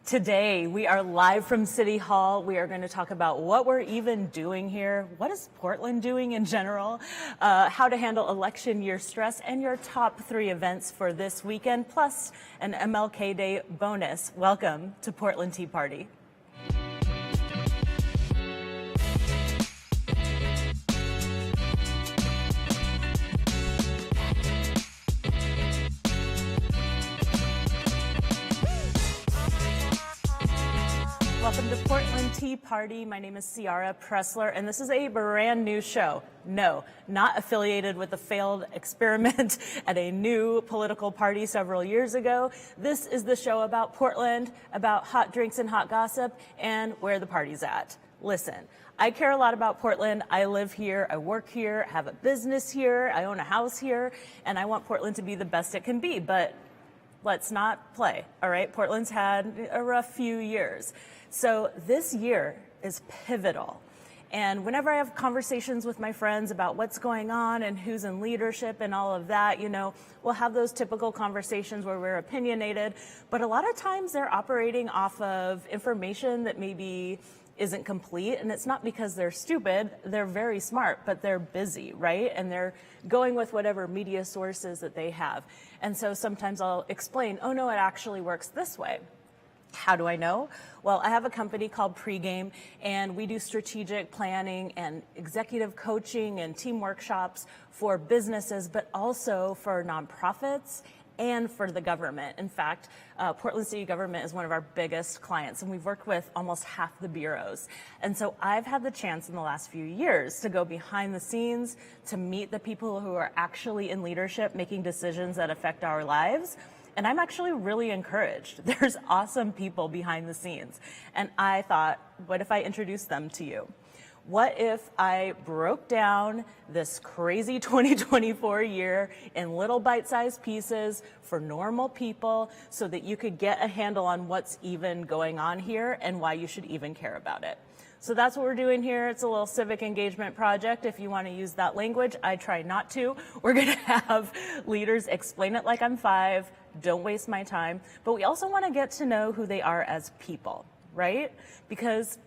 Today, we are live from City Hall. We are going to talk about what we're even doing here, what is Portland doing in general, how to handle election year stress, and your top 3 events for this weekend, plus an MLK Day bonus. Welcome to Portland Tea Party. Welcome to Portland Tea Party. My name is Ciara Pressler, and this is a brand new show. No, not affiliated with a failed experiment at a new political party several years ago. This is the show about Portland, about hot drinks and hot gossip, and where the party's at. Listen, I care a lot about Portland. I live here, I work here, have a business here, I own a house here, and I want Portland to be the best it can be, but let's not play, all right? Portland's had a rough few years. So this year is pivotal. And whenever I have conversations with my friends about what's going on and who's in leadership and all of that, you know, we'll have those typical conversations where we're opinionated, but a lot of times they're operating off of information that maybe isn't complete. And it's not because they're stupid, they're very smart, but they're busy, right? And they're going with whatever media sources that they have. And so sometimes I'll explain, oh no, it actually works this way. How do I know? Well, I have a company called Pregame, and we do strategic planning and executive coaching and team workshops for businesses, but also for nonprofits and for the government. In fact, Portland City government is one of our biggest clients, and we've worked with almost half the bureaus. And so I've had the chance in the last few years to go behind the scenes, to meet the people who are actually in leadership, making decisions that affect our lives. And I'm actually really encouraged. There's awesome people behind the scenes. And I thought, what if I introduced them to you? What if I broke down this crazy 2024 year in little bite-sized pieces for normal people so that you could get a handle on what's even going on here and why you should even care about it? So that's what we're doing here. It's a little civic engagement project. If you want to use that language, I try not to. We're going to have leaders explain it like I'm 5. Don't waste my time. But we also want to get to know who they are as people, right? Because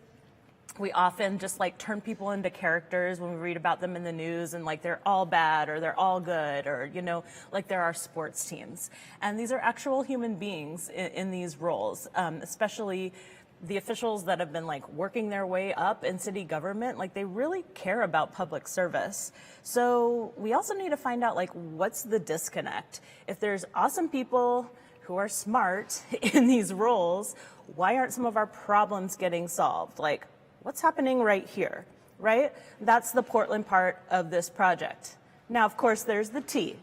we often just like turn people into characters when we read about them in the news, and like they're all bad or they're all good, or, you know, like there are sports teams. And these are actual human beings in these roles, especially the officials that have been like working their way up in city government. Like they really care about public service. So we also need to find out like what's the disconnect. If there's awesome people who are smart in these roles, why aren't some of our problems getting solved? Like what's happening right here, right? That's the Portland part of this project. Now, of course, there's the tea,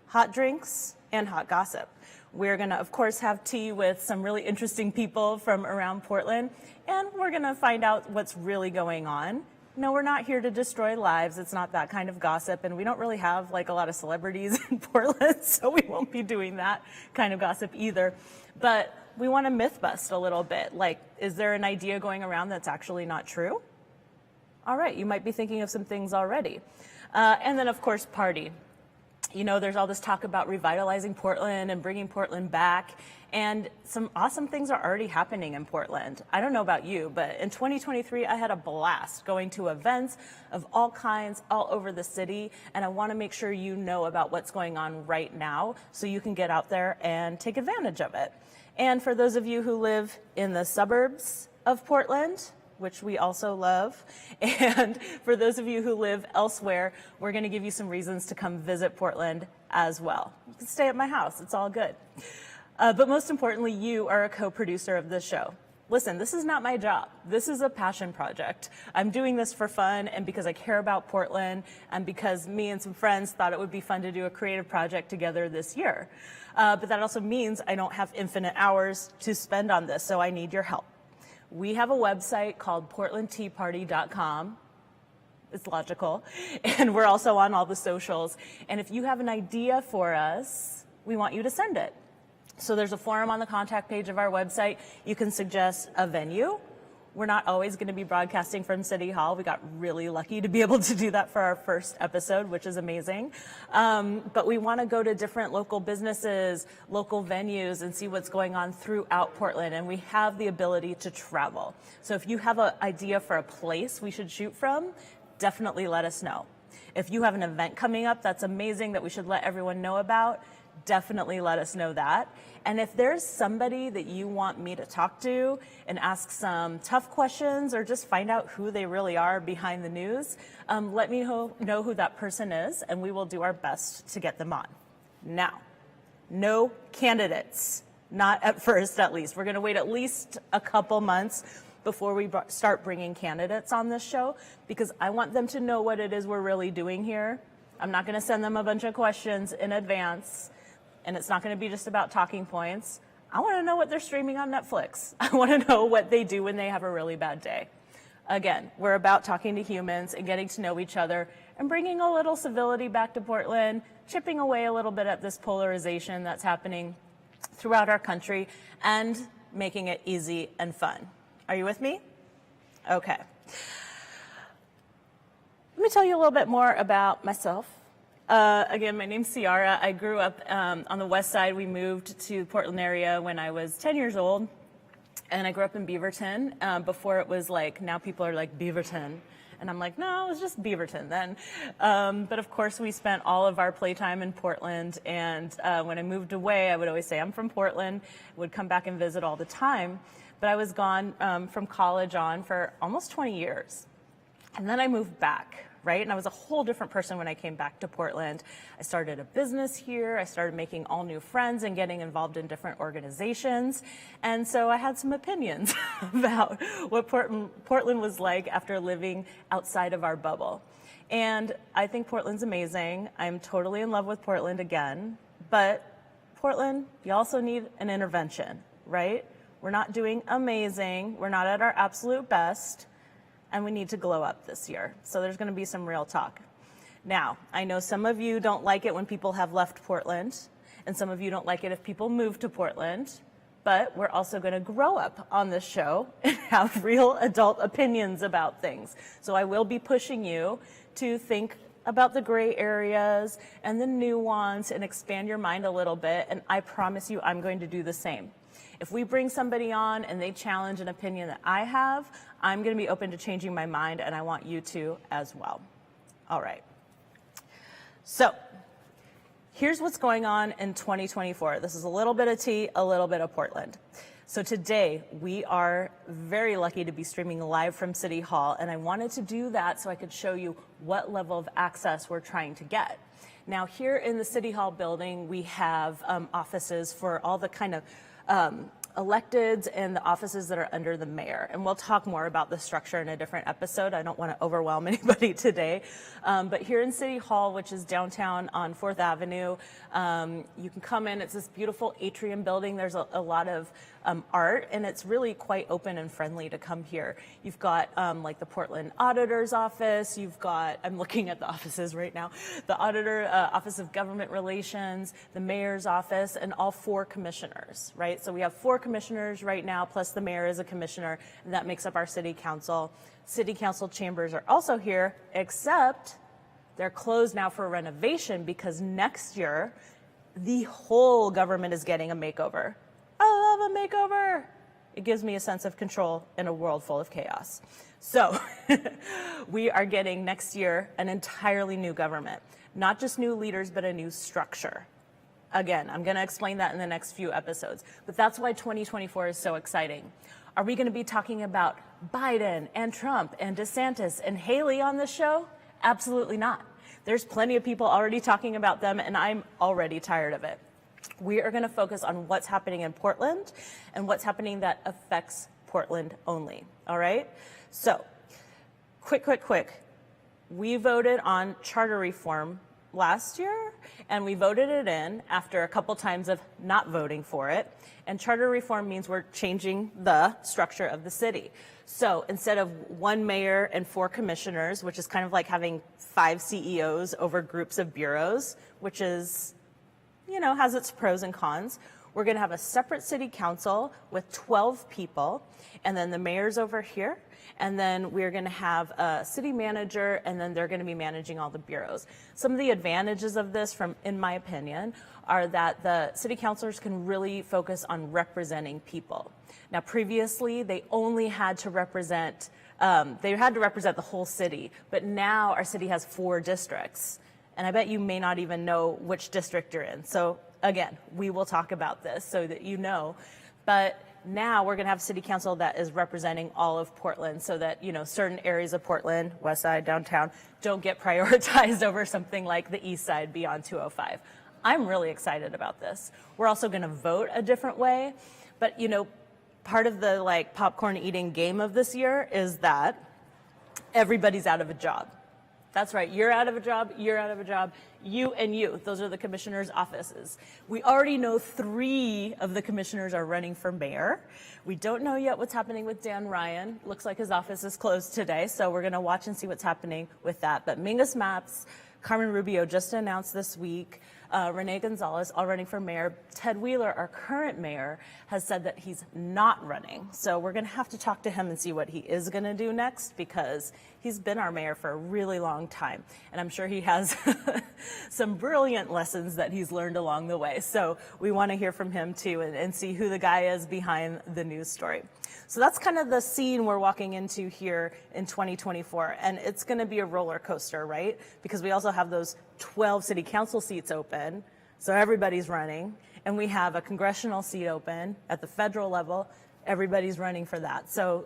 hot drinks and hot gossip. We're going to, of course, have tea with some really interesting people from around Portland, and we're going to find out what's really going on. No, we're not here to destroy lives. It's not that kind of gossip, and we don't really have like a lot of celebrities in Portland, so we won't be doing that kind of gossip either. But we want to myth bust a little bit. Like, is there an idea going around that's actually not true? All right, you might be thinking of some things already. And then, of course, party. You know, there's all this talk about revitalizing Portland and bringing Portland back, and some awesome things are already happening in Portland. I don't know about you, but in 2023, I had a blast going to events of all kinds all over the city, and I want to make sure you know about what's going on right now so you can get out there and take advantage of it. And for those of you who live in the suburbs of Portland, which we also love, and for those of you who live elsewhere, we're going to give you some reasons to come visit Portland as well. You can stay at my house, it's all good. But most importantly, you are a co-producer of this show. Listen, this is not my job. This is a passion project. I'm doing this for fun and because I care about Portland and because me and some friends thought it would be fun to do a creative project together this year. But that also means I don't have infinite hours to spend on this, so I need your help. We have a website called portlandteaparty.com. It's logical. And we're also on all the socials. And if you have an idea for us, we want you to send it. So there's a forum on the contact page of our website. You can suggest a venue, We're not always going to be broadcasting from City Hall. We got really lucky to be able to do that for our first episode, which is amazing. But we want to go to different local businesses, local venues, and see what's going on throughout Portland. And we have the ability to travel. So if you have an idea for a place we should shoot from, definitely let us know. If you have an event coming up that's amazing that we should let everyone know about, definitely let us know that. And if there's somebody that you want me to talk to and ask some tough questions or just find out who they really are behind the news, let me know who that person is, and we will do our best to get them on. Now, no candidates, not at first at least. We're going to wait at least a couple months before we start bringing candidates on this show, because I want them to know what it is we're really doing here. I'm not going to send them a bunch of questions in advance, and it's not going to be just about talking points. I want to know what they're streaming on Netflix. I want to know what they do when they have a really bad day. Again, we're about talking to humans and getting to know each other and bringing a little civility back to Portland, chipping away a little bit at this polarization that's happening throughout our country, and making it easy and fun. Are you with me? Okay. Let me tell you a little bit more about myself. Again, my name's Ciara. I grew up on the west side. We moved to the Portland area when I was 10 years old. And I grew up in Beaverton before it was like, now people are like Beaverton. And I'm like, no, it was just Beaverton then. But of course, we spent all of our playtime in Portland. And when I moved away, I would always say, I'm from Portland, would come back and visit all the time. But I was gone from college on for almost 20 years. And then I moved back, right? And I was a whole different person when I came back to Portland. I started a business here. I started making all new friends and getting involved in different organizations. And so I had some opinions about what Portland was like after living outside of our bubble. And I think Portland's amazing. I'm totally in love with Portland again. But Portland, you also need an intervention, right? We're not doing amazing. We're not at our absolute best. And we need to glow up this year. So there's going to be some real talk. Now, I know some of you don't like it when people have left Portland, and some of you don't like it if people move to Portland, but we're also going to grow up on this show and have real adult opinions about things. So I will be pushing you to think about the gray areas and the nuance and expand your mind a little bit, and I promise you I'm going to do the same. If we bring somebody on and they challenge an opinion that I have, I'm going to be open to changing my mind, and I want you to as well. All right. So here's what's going on in 2024. This is a little bit of tea, a little bit of Portland. So today we are very lucky to be streaming live from City Hall, and I wanted to do that so I could show you what level of access we're trying to get. Now here in the City Hall building, we have offices for all the kind of electeds and the offices that are under the mayor. And we'll talk more about the structure in a different episode. I don't want to overwhelm anybody today. But here in City Hall, which is downtown on 4th Avenue, you can come in. It's this beautiful atrium building. There's a lot of art, and it's really quite open and friendly to come here. You've got like the Portland Auditor's Office. You've got, I'm looking at the offices right now, the Auditor, Office of Government Relations, the Mayor's Office, and all 4 commissioners, right? So we have 4 commissioners right now, plus the mayor is a commissioner, and that makes up our city council. City council chambers are also here, except they're closed now for renovation because next year, the whole government is getting a makeover. I love a makeover. It gives me a sense of control in a world full of chaos. So we are getting next year an entirely new government, not just new leaders, but a new structure. Again, I'm going to explain that in the next few episodes, but that's why 2024 is so exciting. Are we going to be talking about Biden and Trump and DeSantis and Haley on this show? Absolutely not. There's plenty of people already talking about them, and I'm already tired of it. We are going to focus on what's happening in Portland and what's happening that affects Portland only. All right? So, quick. We voted on charter reform last year, and we voted it in after a couple times of not voting for it. And charter reform means we're changing the structure of the city. So instead of 1 mayor and 4 commissioners, which is kind of like having 5 CEOs over groups of bureaus, which is, you know, has its pros and cons, We're going to have a separate city council with 12 people, and then the mayor's over here, and then we're going to have a city manager, and then they're going to be managing all the bureaus. Some of the advantages of this, in my opinion, are that the city councilors can really focus on representing people. Now, previously, they only had to represent the whole city, but now our city has 4 districts, and I bet you may not even know which district you're in. So again, we will talk about this so that you know, but now we're going to have city council that is representing all of Portland so that, you know, certain areas of Portland, west side, downtown, don't get prioritized over something like the east side beyond 205. I'm really excited about this. We're also going to vote a different way, but, you know, part of the like popcorn eating game of this year is that everybody's out of a job. That's right, you're out of a job, you're out of a job, you and you. Those are the commissioners' offices. We already know 3 of the commissioners are running for mayor. We don't know yet what's happening with Dan Ryan. Looks like his office is closed today, so we're gonna watch and see what's happening with that. But Mingus Maps, Carmen Rubio just announced this week, Renee Gonzalez, all running for mayor. Ted Wheeler, our current mayor, has said that he's not running. So we're going to have to talk to him and see what he is going to do next, because he's been our mayor for a really long time. And I'm sure he has some brilliant lessons that he's learned along the way. So we want to hear from him too and see who the guy is behind the news story. So that's kind of the scene we're walking into here in 2024. And it's going to be a roller coaster, right? Because we also have those 12 city council seats open. So everybody's running. And we have a congressional seat open at the federal level. Everybody's running for that. So,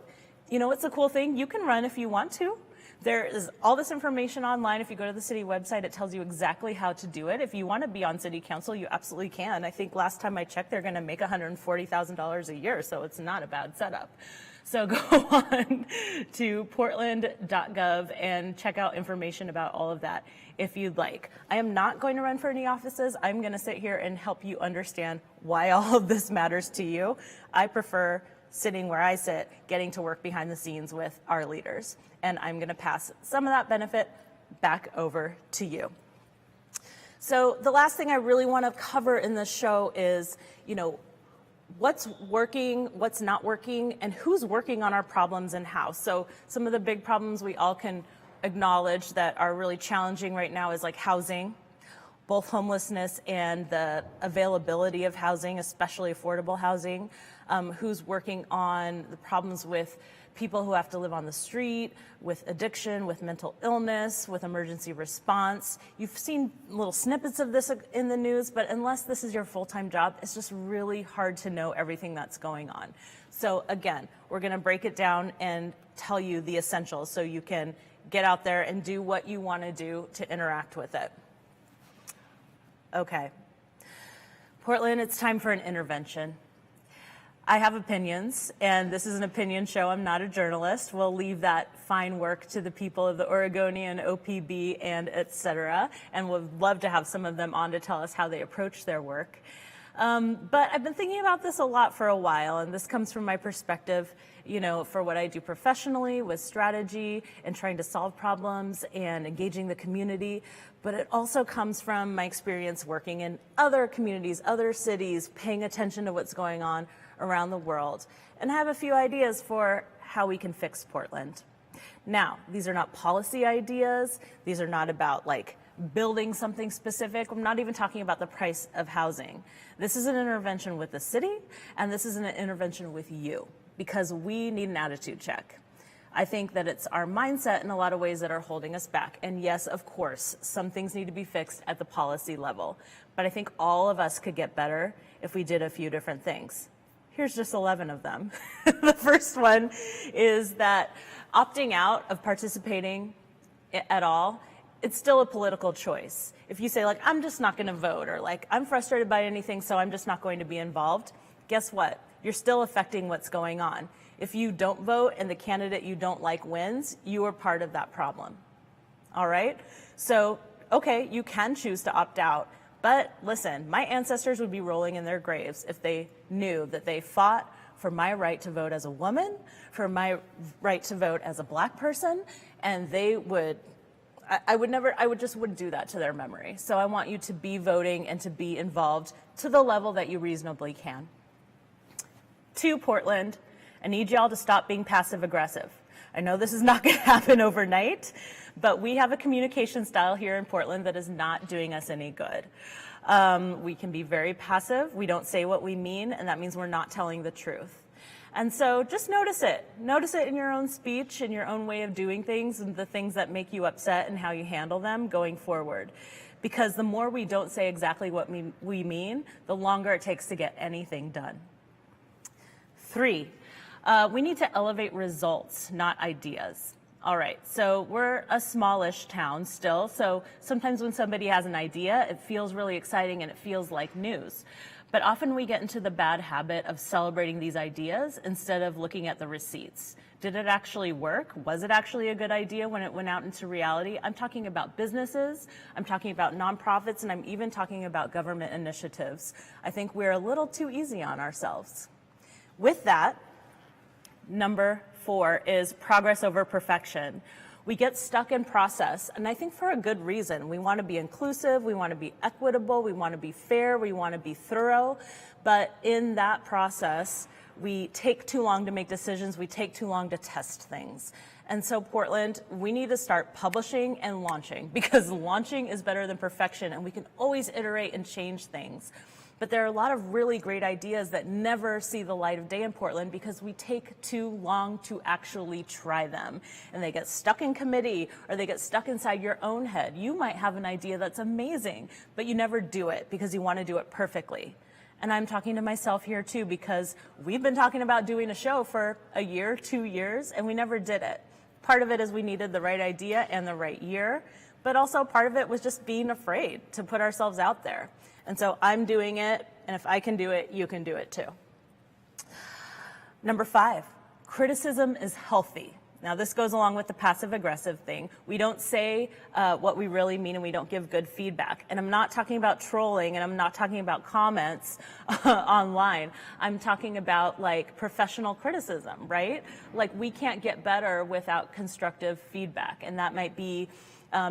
you know, it's a cool thing. You can run if you want to. There is all this information online. If you go to the city website, it tells you exactly how to do it. If you want to be on city council, you absolutely can. I think last time I checked, they're going to make $140,000 a year, so it's not a bad setup. So go on to portland.gov and check out information about all of that if you'd like. I am not going to run for any offices. I'm going to sit here and help you understand why all of this matters to you. I prefer sitting where I sit, getting to work behind the scenes with our leaders. And I'm going to pass some of that benefit back over to you. So the last thing I really want to cover in this show is, you know, what's working, what's not working, and who's working on our problems and how. So some of the big problems we all can acknowledge that are really challenging right now is like housing, both homelessness and the availability of housing, especially affordable housing. Who's working on the problems with people who have to live on the street, with addiction, with mental illness, with emergency response. You've seen little snippets of this in the news, but unless this is your full-time job, it's just really hard to know everything that's going on. So again, we're gonna break it down and tell you the essentials so you can get out there and do what you wanna do to interact with it. Okay, Portland, it's time for an intervention. I have opinions, and this is an opinion show. I'm not a journalist. We'll leave that fine work to the people of the Oregonian, OPB, and et cetera, and we'd love to have some of them on to tell us how they approach their work. But I've been thinking about this a lot for a while, and this comes from my perspective, you know, for what I do professionally with strategy and trying to solve problems and engaging the community. But it also comes from my experience working in other communities, other cities, paying attention to what's going on around the world. And I have a few ideas for how we can fix Portland. Now, these are not policy ideas. These are not about like building something specific. I'm not even talking about the price of housing. This is an intervention with the city, and this is an intervention with you, because we need an attitude check. I think that it's our mindset in a lot of ways that are holding us back. And yes, of course, some things need to be fixed at the policy level. But I think all of us could get better if we did a few different things. Here's just 11 of them. The first one is that opting out of participating at all, it's still a political choice. If you say like, I'm just not gonna vote, or like, I'm frustrated by anything, so I'm just not going to be involved, guess what? You're still affecting what's going on. If you don't vote and the candidate you don't like wins, you are part of that problem. All right? So, okay, you can choose to opt out, but listen, my ancestors would be rolling in their graves if they knew that they fought for my right to vote as a woman, for my right to vote as a Black person, and they would I just wouldn't do that to their memory. So I want you to be voting and to be involved to the level that you reasonably can. 2, Portland, I need y'all to stop being passive aggressive. I know this is not going to happen overnight, but we have a communication style here in Portland that is not doing us any good. We can be very passive. We don't say what we mean, and that means we're not telling the truth. And so just notice it. Notice it in your own speech, in your own way of doing things, and the things that make you upset and how you handle them going forward. Because the more we don't say exactly what we mean, the longer it takes to get anything done. 3, we need to elevate results, not ideas. All right, so we're a smallish town still, so sometimes when somebody has an idea, it feels really exciting and it feels like news. But often we get into the bad habit of celebrating these ideas instead of looking at the receipts. Did it actually work? Was it actually a good idea when it went out into reality? I'm talking about businesses, I'm talking about nonprofits, and I'm even talking about government initiatives. I think we're a little too easy on ourselves. With that, number 4 is progress over perfection. We get stuck in process, and I think for a good reason. We want to be inclusive, we want to be equitable, we want to be fair, we want to be thorough, but in that process, we take too long to make decisions, we take too long to test things. And so Portland, we need to start publishing and launching, because launching is better than perfection, and we can always iterate and change things. But there are a lot of really great ideas that never see the light of day in Portland because we take too long to actually try them. And they get stuck in committee, or they get stuck inside your own head. You might have an idea that's amazing, but you never do it because you want to do it perfectly. And I'm talking to myself here too, because we've been talking about doing a show for a year, 2 years, and we never did it. Part of it is we needed the right idea and the right year, but also part of it was just being afraid to put ourselves out there. And so I'm doing it, and if I can do it, you can do it too. Number 5, criticism is healthy. Now this goes along with the passive aggressive thing. We don't say what we really mean, and we don't give good feedback. And I'm not talking about trolling, and I'm not talking about comments online. I'm talking about like professional criticism, right? Like we can't get better without constructive feedback, and that might be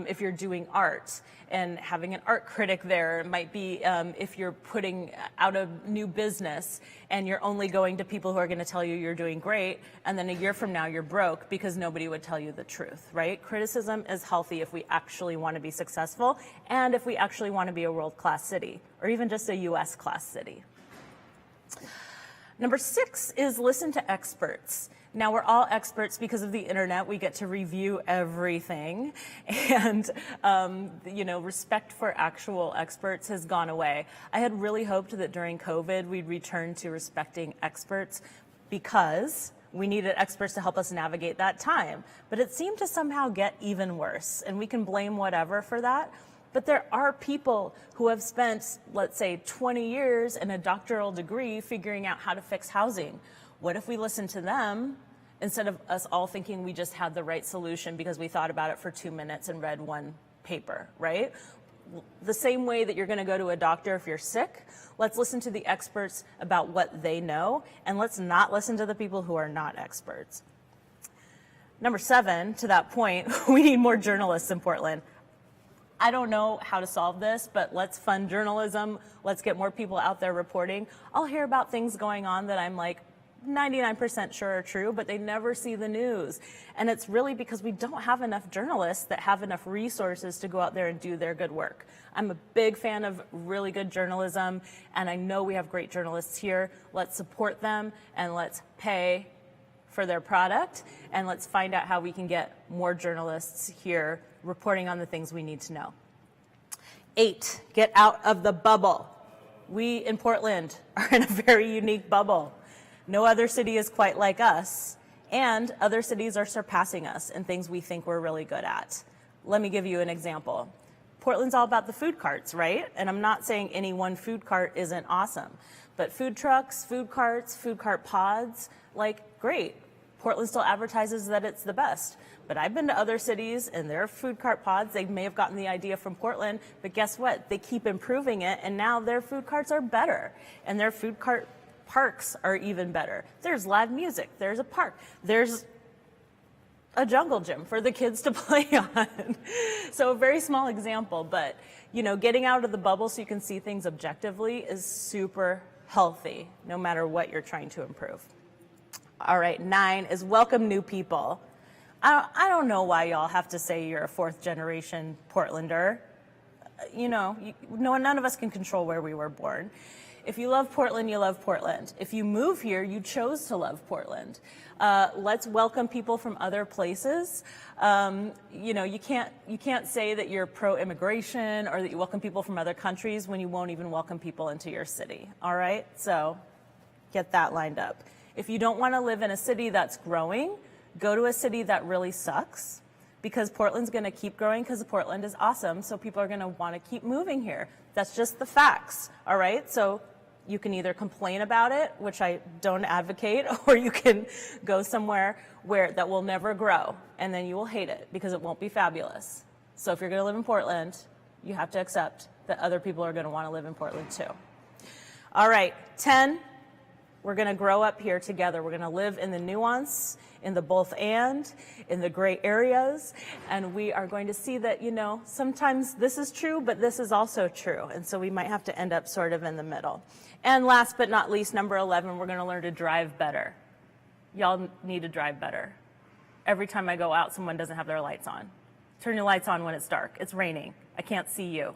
if you're doing art and having an art critic there. It might be if you're putting out a new business and you're only going to people who are going to tell you you're doing great, and then a year from now you're broke because nobody would tell you the truth, right? Criticism is healthy if we actually want to be successful and if we actually want to be a world-class city, or even just a US-class city. Number 6 is listen to experts. Now we're all experts because of the internet. We get to review everything, and respect for actual experts has gone away. I had really hoped that during COVID we'd return to respecting experts because we needed experts to help us navigate that time. But it seemed to somehow get even worse, and we can blame whatever for that. But there are people who have spent, let's say, 20 years and a doctoral degree figuring out how to fix housing. What if we listen to them instead of us all thinking we just had the right solution because we thought about it for 2 minutes and read one paper, right? The same way that you're going to go to a doctor if you're sick, let's listen to the experts about what they know, and let's not listen to the people who are not experts. Number 7, to that point, we need more journalists in Portland. I don't know how to solve this, but let's fund journalism. Let's get more people out there reporting. I'll hear about things going on that I'm like 99% sure are true, but they never see the news. And it's really because we don't have enough journalists that have enough resources to go out there and do their good work. I'm a big fan of really good journalism, and I know we have great journalists here. Let's support them, and let's pay for their product, and let's find out how we can get more journalists here reporting on the things we need to know. 8, get out of the bubble. We in Portland are in a very unique bubble. No other city is quite like us, and other cities are surpassing us in things we think we're really good at. Let me give you an example. Portland's all about the food carts, right? And I'm not saying any one food cart isn't awesome, but food trucks, food carts, food cart pods, like, great. Portland still advertises that it's the best. But I've been to other cities and their food cart pods, they may have gotten the idea from Portland, but guess what? They keep improving it, and now their food carts are better, and their food cart parks are even better. There's live music, there's a park, there's a jungle gym for the kids to play on. So a very small example, but getting out of the bubble so you can see things objectively is super healthy, no matter what you're trying to improve. All right, 9 is welcome new people. I don't know why y'all have to say you're a 4th generation Portlander. None of us can control where we were born. If you love Portland, you love Portland. If you move here, you chose to love Portland. Let's welcome people from other places. You can't say that you're pro-immigration or that you welcome people from other countries when you won't even welcome people into your city. All right, so get that lined up. If you don't want to live in a city that's growing, go to a city that really sucks, because Portland's going to keep growing because Portland is awesome, so people are going to want to keep moving here. That's just the facts, all right? So you can either complain about it, which I don't advocate, or you can go somewhere that will never grow, and then you will hate it because it won't be fabulous. So if you're going to live in Portland, you have to accept that other people are going to want to live in Portland too. All right, 10. We're going to grow up here together. We're going to live in the nuance, in the both and, in the gray areas, and we are going to see that, sometimes this is true, but this is also true, and so we might have to end up sort of in the middle. And last but not least, number 11, we're going to learn to drive better. Y'all need to drive better. Every time I go out, someone doesn't have their lights on. Turn your lights on when it's dark. It's raining. I can't see you.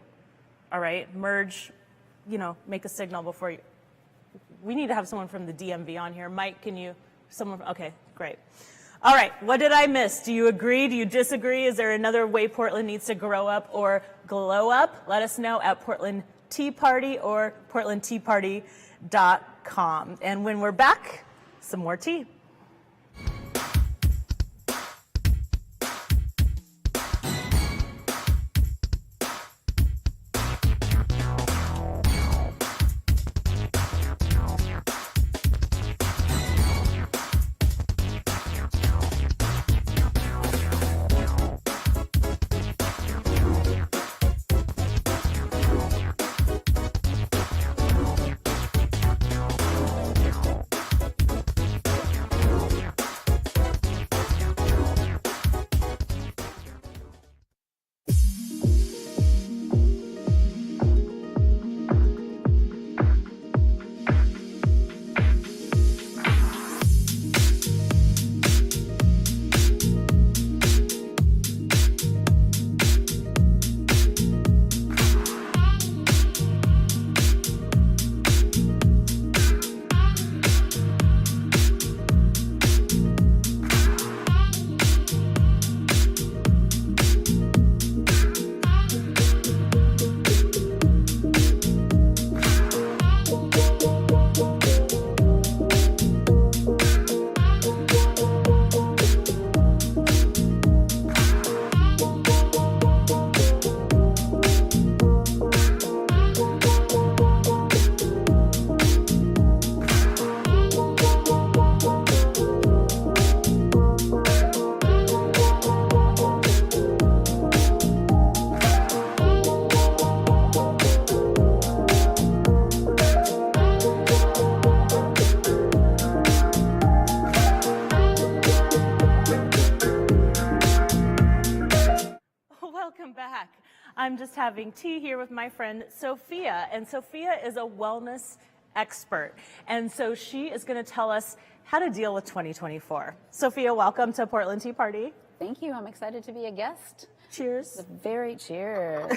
All right? Merge, make a signal before you. We need to have someone from the DMV on here. Mike, okay, great. All right, what did I miss? Do you agree? Do you disagree? Is there another way Portland needs to grow up or glow up? Let us know at Portland Tea Party or portlandteaparty.com. And when we're back, some more tea. I'm just having tea here with my friend Sophia, and Sophia is a wellness expert, and so she is going to tell us how to deal with 2024. Sophia, welcome to Portland Tea Party. Thank you. I'm excited to be a guest. Cheers. Very cheers.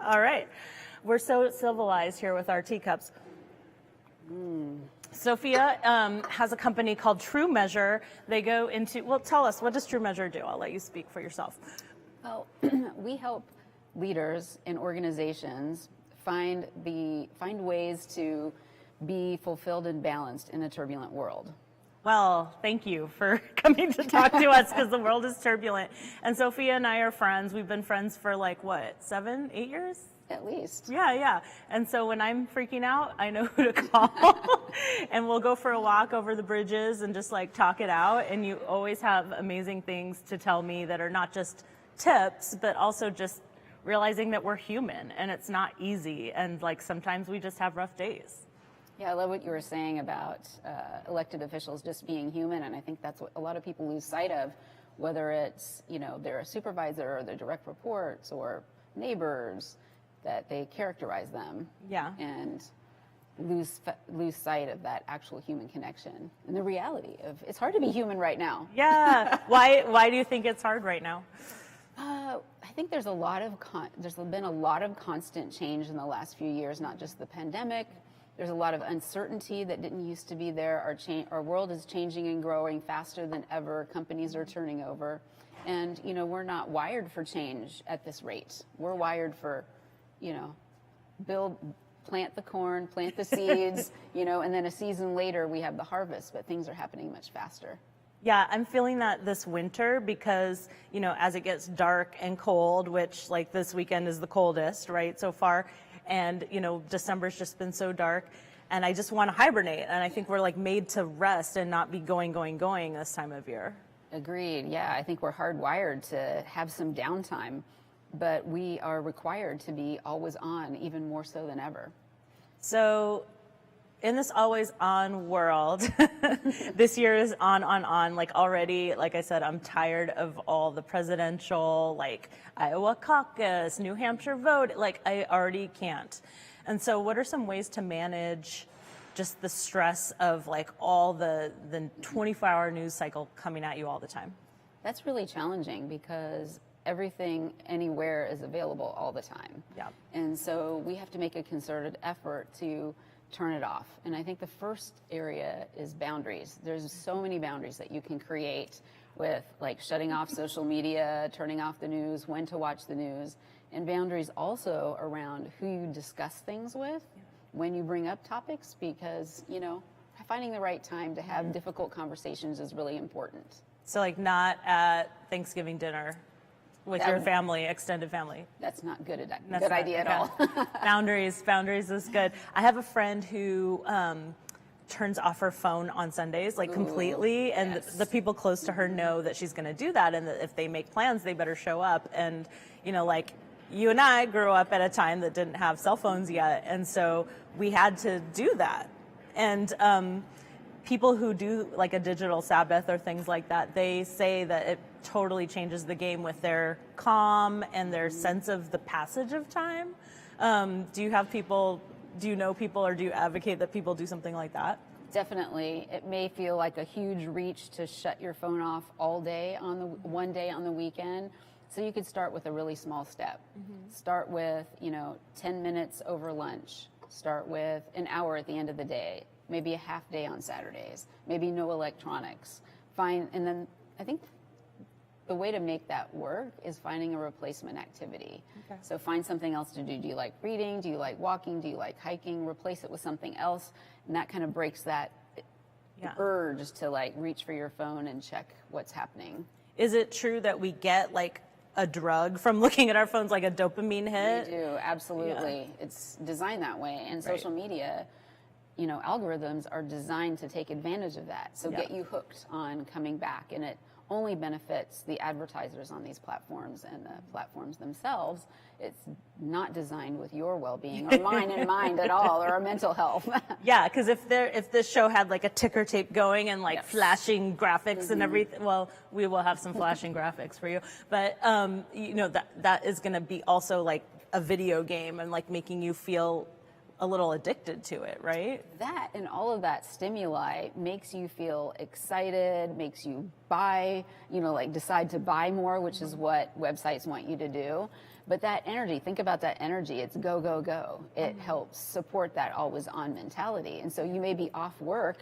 All right. We're so civilized here with our teacups. Sophia has a company called True Measure. They go into, well, tell us, what does True Measure do? I'll let you speak for yourself. Well, we help leaders in organizations find ways to be fulfilled and balanced in a turbulent world. Well, thank you for coming to talk to us, because the world is turbulent. And Sophia and I are friends. We've been friends for like, what, 7, 8 years? At least. Yeah. And so when I'm freaking out, I know who to call. And we'll go for a walk over the bridges and just like talk it out. And you always have amazing things to tell me that are not just tips, but also just realizing that we're human and it's not easy. And like sometimes we just have rough days. Yeah, I love what you were saying about elected officials just being human. And I think that's what a lot of people lose sight of whether it's, they're a supervisor or their direct reports or neighbors, that they characterize them. Yeah. And lose sight of that actual human connection and the reality of it's hard to be human right now. Yeah. Why do you think it's hard right now? I think there's been a lot of constant change in the last few years, not just the pandemic. There's a lot of uncertainty that didn't used to be there. Our world is changing and growing faster than ever. Companies are turning over. And, we're not wired for change at this rate. We're wired for, plant the corn, plant the seeds, and then a season later we have the harvest, but things are happening much faster. Yeah, I'm feeling that this winter because, as it gets dark and cold, which like this weekend is the coldest, right, so far, and, December's just been so dark, and I just want to hibernate, and I think we're like made to rest and not be going this time of year. Agreed. Yeah, I think we're hardwired to have some downtime, but we are required to be always on, even more so than ever. So in this always on world, this year is on, like already, like I said, I'm tired of all the presidential, like Iowa caucus, New Hampshire vote, like I already can't. And so what are some ways to manage just the stress of like all the 24-hour news cycle coming at you all the time? That's really challenging because everything anywhere is available all the time. Yeah. And so we have to make a concerted effort to turn it off. And I think the first area is boundaries. There's so many boundaries that you can create with like shutting off social media, turning off the news, when to watch the news, and boundaries also around who you discuss things with, when you bring up topics, because, finding the right time to have difficult conversations is really important. So like not at Thanksgiving dinner with your family, extended family. That's not good idea at all. Boundaries is good. I have a friend who turns off her phone on Sundays, like completely, and yes. the people close to her know that she's going to do that, and that if they make plans, they better show up. And, like you and I grew up at a time that didn't have cell phones yet, and so we had to do that. And people who do like a digital Sabbath or things like that, they say that it totally changes the game with their calm and their sense of the passage of time. Do you know people, or do you advocate that people do something like that? Definitely. It may feel like a huge reach to shut your phone off all day one day on the weekend. So you could start with a really small step. Start with, 10 minutes over lunch. Start with an hour at the end of the day. Maybe a half day on Saturdays, maybe no electronics. And then I think the way to make that work is finding a replacement activity. Okay. So find something else to do. Do you like reading? Do you like walking? Do you like hiking? Replace it with something else. And that kind of breaks that urge to like reach for your phone and check what's happening. Is it true that we get like a drug from looking at our phones, like a dopamine hit? We do, absolutely. Yeah. It's designed that way. And social media, algorithms are designed to take advantage of that. So get you hooked on coming back. And it only benefits the advertisers on these platforms and the platforms themselves. It's not designed with your well-being or mine in mind at all, or our mental health. Yeah, because if this show had like a ticker tape going and like flashing graphics and everything, well, we will have some flashing graphics for you. But that is going to be also like a video game and like making you feel a little addicted to it, right? That and all of that stimuli makes you feel excited, makes you buy, decide to buy more, which is what websites want you to do. But that energy, think about that energy, it's go, go, go. It helps support that always on mentality. And so you may be off work,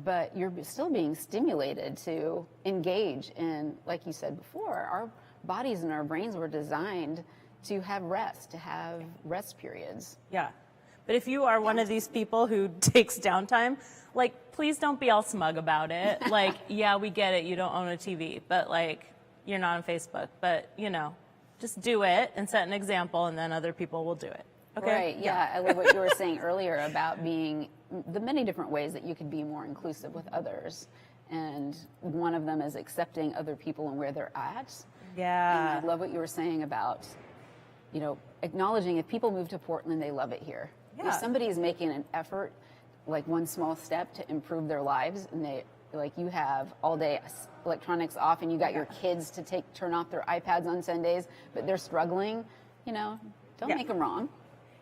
but you're still being stimulated to engage in, like you said before, our bodies and our brains were designed to have rest periods. Yeah. But if you are one of these people who takes downtime, like, please don't be all smug about it. Like, yeah, we get it. You don't own a TV, but like, you're not on Facebook, but just do it and set an example, and then other people will do it. Okay. Right. Yeah. I love what you were saying earlier about being the many different ways that you could be more inclusive with others. And one of them is accepting other people and where they're at. Yeah. And I love what you were saying about, acknowledging if people move to Portland, they love it here. Yeah. If somebody is making an effort, like one small step to improve their lives, and they like you have all day electronics off and you got your kids to turn off their iPads on Sundays, but they're struggling, don't make them wrong.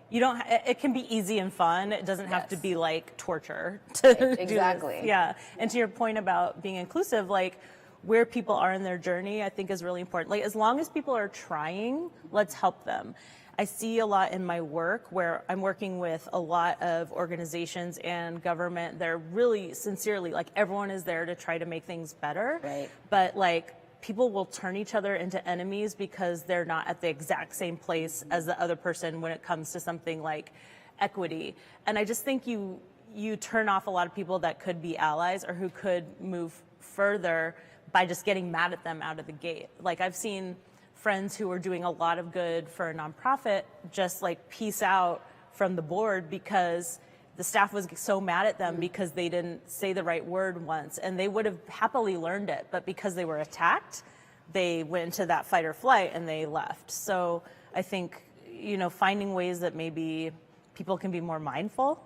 You don't. It can be easy and fun. It doesn't have to be like torture to do Exactly. this. Yeah. And to your point about being inclusive, like where people are in their journey, I think is really important. Like as long as people are trying, let's help them. I see a lot in my work where I'm working with a lot of organizations and government. They're really sincerely, like everyone is there to try to make things better. Right. But like people will turn each other into enemies because they're not at the exact same place as the other person when it comes to something like equity. And I just think you turn off a lot of people that could be allies or who could move further by just getting mad at them out of the gate. Like I've seen friends who are doing a lot of good for a nonprofit just like peace out from the board because the staff was so mad at them because they didn't say the right word once, and they would have happily learned it, but because they were attacked, they went into that fight or flight and they left. So I think, finding ways that maybe people can be more mindful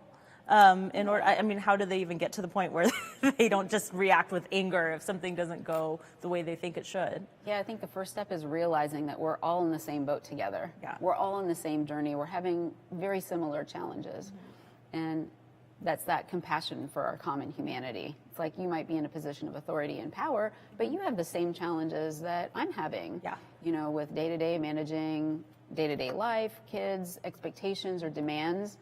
in order, I mean, how do they even get to the point where they don't just react with anger if something doesn't go the way they think it should? Yeah, I think the first step is realizing that we're all in the same boat together. Yeah. We're all in the same journey. We're having very similar challenges. And that's that compassion for our common humanity. It's like you might be in a position of authority and power, but you have the same challenges that I'm having. Yeah. With day-to-day managing day-to-day life, kids, expectations or demands.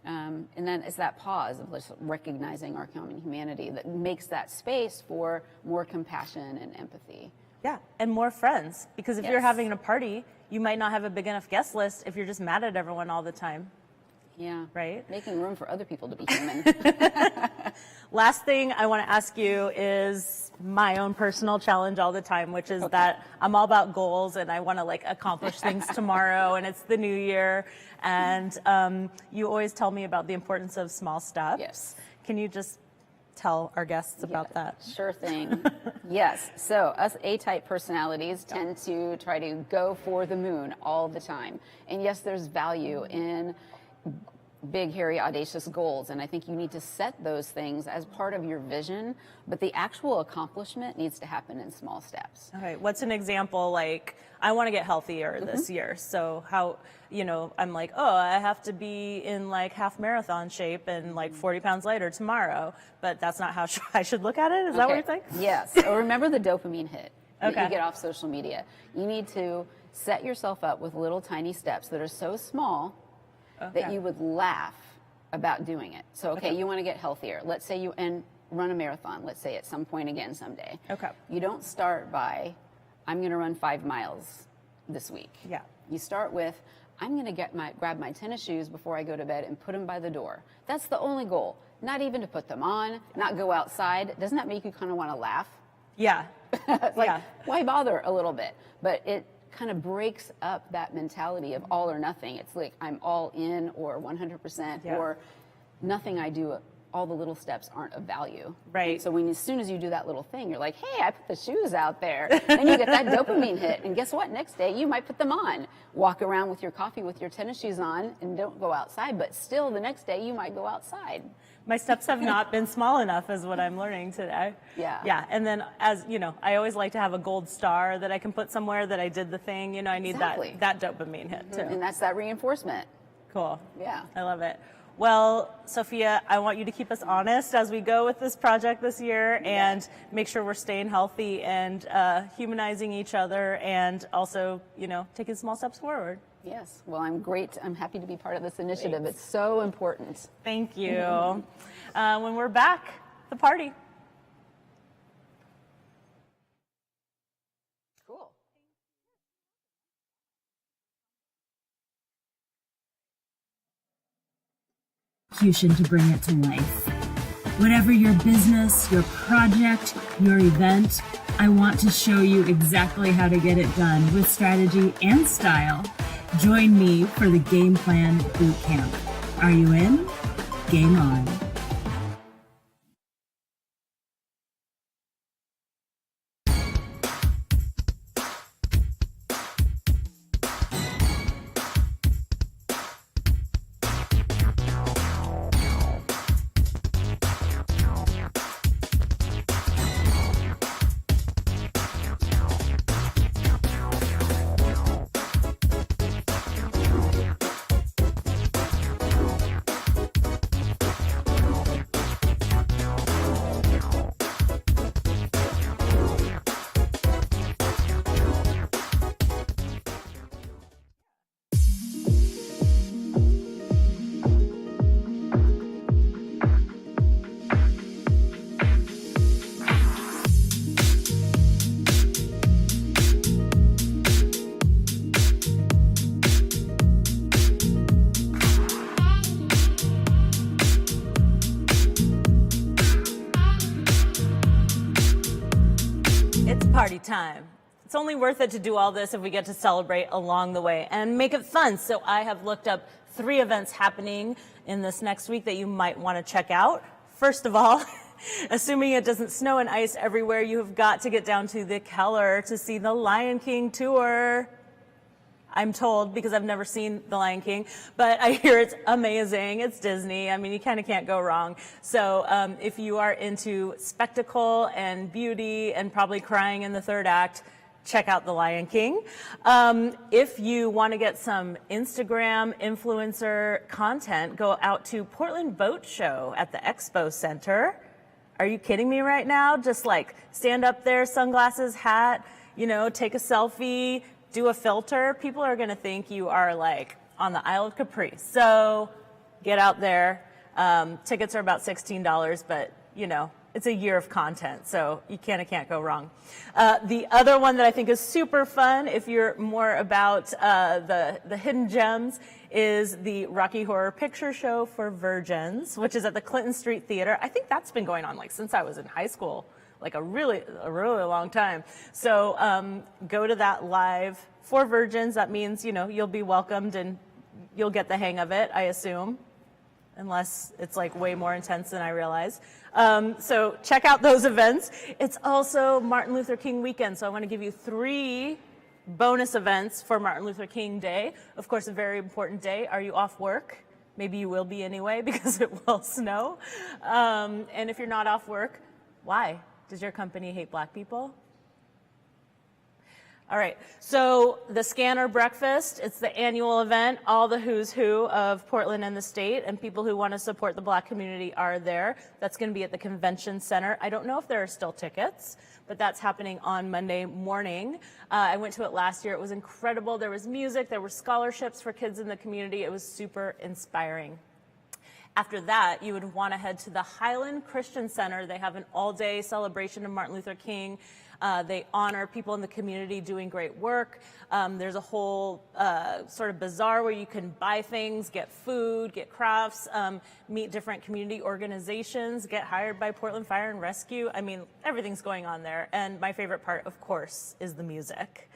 And then it's that pause of just recognizing our common humanity that makes that space for more compassion and empathy. Yeah, and more friends. Because if you're Yes. having a party, you might not have a big enough guest list if you're just mad at everyone all the time. Yeah. Right? Making room for other people to be human. Last thing I want to ask you is my own personal challenge all the time, which is that I'm all about goals and I want to like accomplish things tomorrow and it's the new year. And you always tell me about the importance of small steps. Yes. Can you just tell our guests about that? Sure thing. Yes. So us A-type personalities tend to try to go for the moon all the time. And yes, there's value in big, hairy, audacious goals. And I think you need to set those things as part of your vision, but the actual accomplishment needs to happen in small steps. Okay. What's an example? Like, I want to get healthier this year. So how, I'm like, oh, I have to be in like half marathon shape and like 40 pounds lighter tomorrow, but that's not how I should look at it. Is that what you're saying? Yes. So remember the dopamine hit that Okay. you get off social media. You need to set yourself up with little tiny steps that are so small that you would laugh about doing it. So, okay, you want to get healthier. Let's say you run a marathon, let's say at some point again someday. Okay. You don't start by, I'm going to run 5 miles this week. Yeah. You start with, I'm going to grab my tennis shoes before I go to bed and put them by the door. That's the only goal. Not even to put them on, not go outside. Doesn't that make you kind of want to laugh? Yeah. Like, why bother a little bit? But it kind of breaks up that mentality of all or nothing. It's like I'm all in or 100% or nothing I do, all the little steps aren't of value. Right. And so as soon as you do that little thing, you're like, hey, I put the shoes out there. Then you get that dopamine hit. And guess what? Next day, you might put them on. Walk around with your coffee with your tennis shoes on and don't go outside. But still, the next day, you might go outside. My steps have not been small enough is what I'm learning today. Yeah. Yeah. And then I always like to have a gold star that I can put somewhere that I did the thing. I need Exactly. that dopamine hit too. And that's that reinforcement. Cool. Yeah. I love it. Well, Sophia, I want you to keep us honest as we go with this project this year and make sure we're staying healthy and humanizing each other and also, taking small steps forward. Yes. Well, I'm happy to be part of this initiative. It's so important. Thank you. When we're back, the party. Cool. Execution to bring it to life. Whatever your business, your project, your event, I want to show you exactly how to get it done with strategy and style. Join me for the Game Plan Bootcamp. Are you in? Game on. Party time. It's only worth it to do all this if we get to celebrate along the way and make it fun. So I have looked up 3 events happening in this next week that you might want to check out. First of all, assuming it doesn't snow and ice everywhere, you have got to get down to the Keller to see the Lion King tour. I'm told, because I've never seen The Lion King, but I hear it's amazing. It's Disney. I mean, you kind of can't go wrong. So if you are into spectacle and beauty and probably crying in the 3rd act, check out The Lion King. If you want to get some Instagram influencer content, go out to Portland Boat Show at the Expo Center. Are you kidding me right now? Just like stand up there, sunglasses, hat, you know, take a selfie, do a filter. People are going to think you are like on the Isle of Capri. So get out there. Tickets are about $16, but you know, it's a year of content, so you can't go wrong. The other one that I think is super fun, if you're more about the hidden gems, is the Rocky Horror Picture Show for Virgins, which is at the Clinton Street Theater. I think that's been going on like since I was in high school, like a really long time. So go to that live for virgins. That means, you know, you'll be welcomed and you'll get the hang of it, I assume, unless it's like way more intense than I realize. So check out those events. It's also Martin Luther King weekend, so I want to give you 3 bonus events for Martin Luther King Day. Of course, a very important day. Are you off work? Maybe you will be anyway because it will snow. And if you're not off work, why? Does your company hate black people? All right, so the Skanner Breakfast, it's the annual event. All the who's who of Portland and the state and people who want to support the black community are there. That's going to be at the Convention Center. I don't know if there are still tickets, but that's happening on Monday morning. I went to it last year. It was incredible. There was music. There were scholarships for kids in the community. It was super inspiring. After that, you would want to head to the Highland Christian Center. They have an all-day celebration of Martin Luther King. They honor people in the community doing great work. There's a whole sort of bazaar where you can buy things, get food, get crafts, meet different community organizations, get hired by Portland Fire and Rescue. I mean, everything's going on there. And my favorite part, of course, is the music.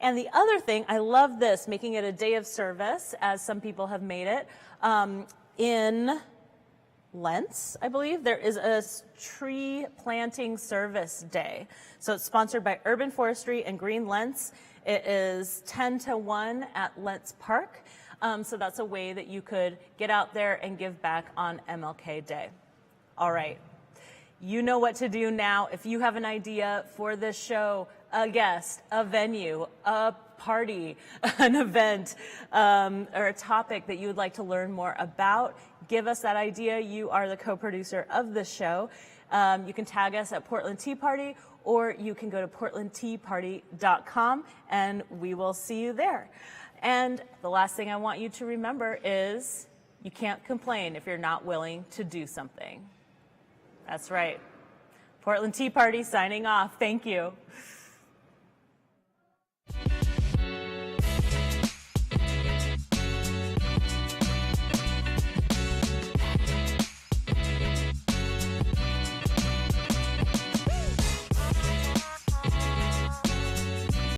And the other thing, I love this, making it a day of service, as some people have made it. In Lentz, I believe, there is a tree planting service day. So it's sponsored by Urban Forestry and Green Lentz. It is 10 to 1 at Lentz Park. So that's a way that you could get out there and give back on MLK Day. All right. You know what to do now. If you have an idea for this show, a guest, a venue, a party, an event, or a topic that you would like to learn more about, give us that idea. You are the co-producer of this show. You can tag us at Portland Tea Party, or you can go to portlandteaparty.com and we will see you there. And the last thing I want you to remember is you can't complain if you're not willing to do something. That's right. Portland Tea Party signing off. Thank you.